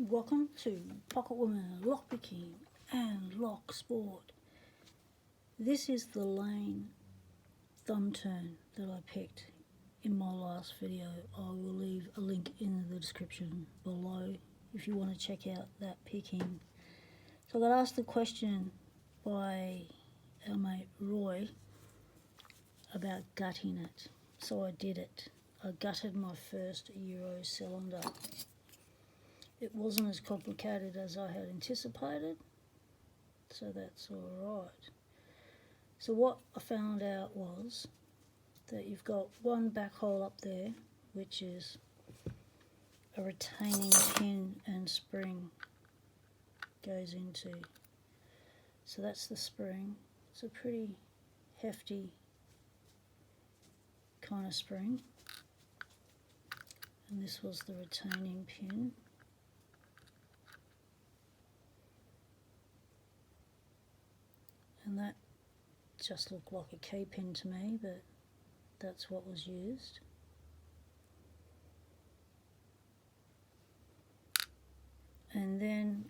Welcome to Pocket Woman Lockpicking and Lock Sport. This is the lane Thumbturn that I picked in my last video. I will leave a link in the description below if you want to check out that picking. So I got asked the question by our mate Roy about gutting it. So I did it. I gutted my first Euro cylinder. It wasn't as complicated as I had anticipated, so that's alright. So what I found out was that you've got one back hole up there, which is a retaining pin and spring goes into. So that's the spring. It's a pretty hefty kind of spring. And this was the retaining pin. And that just looked like a key pin to me, but that's what was used. And then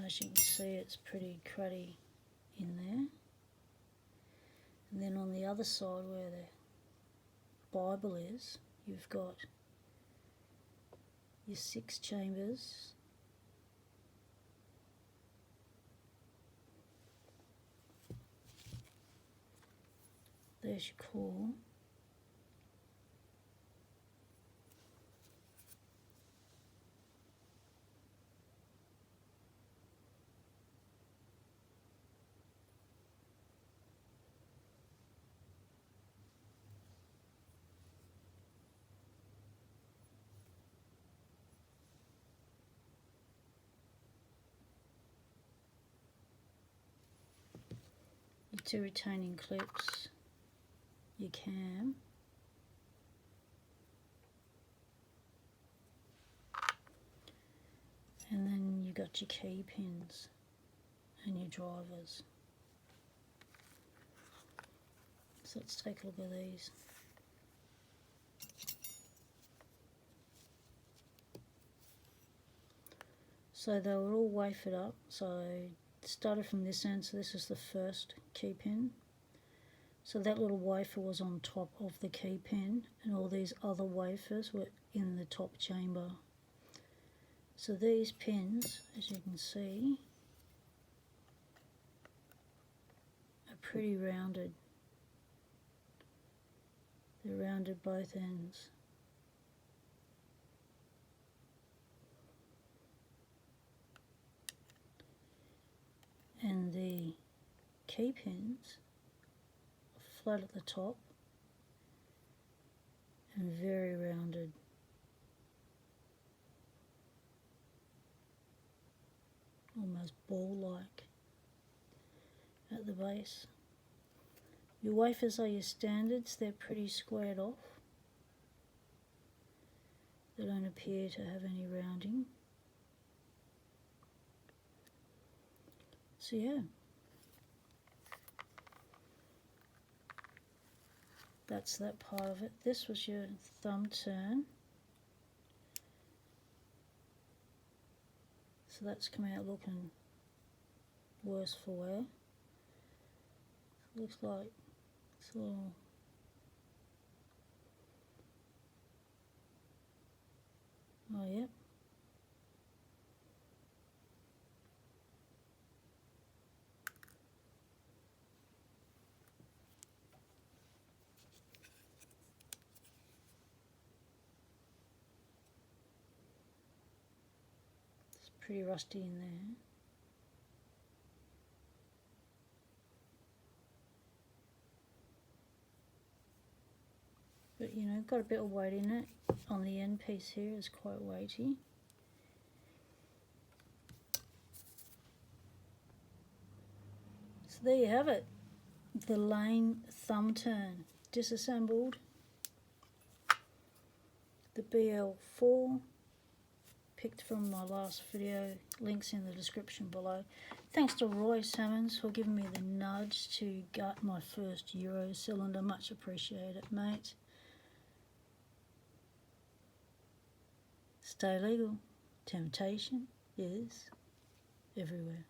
as you can see, it's pretty cruddy in there. And then on the other side where the Bible is, you've got your 6 chambers. There's your core. Your 2 retaining clips. Your cam, and then you got your key pins and your drivers. So let's take a look at these. So they were all wafered up, so I started from this end, so this is the first key pin. So that little wafer was on top of the key pin, and all these other wafers were in the top chamber. So these pins, as you can see, are pretty rounded. They're rounded both ends. And the key pins flat at the top and very rounded. Almost ball-like at the base. Your wafers are your standards, they're pretty squared off. They don't appear to have any rounding. So yeah. That's that part of it. This was your Thumbturn. So that's come out looking worse for wear. Looks like it's a little yep. Pretty rusty in there. But you know, got a bit of weight in it. On the end piece here is quite weighty. So there you have it. The Lane Thumbturn disassembled. The BL4. Picked from my last video, links in the description below. Thanks to Roy Sammons for giving me the nudge to gut my first Euro cylinder, much appreciated, mate. Stay legal. Temptation is everywhere.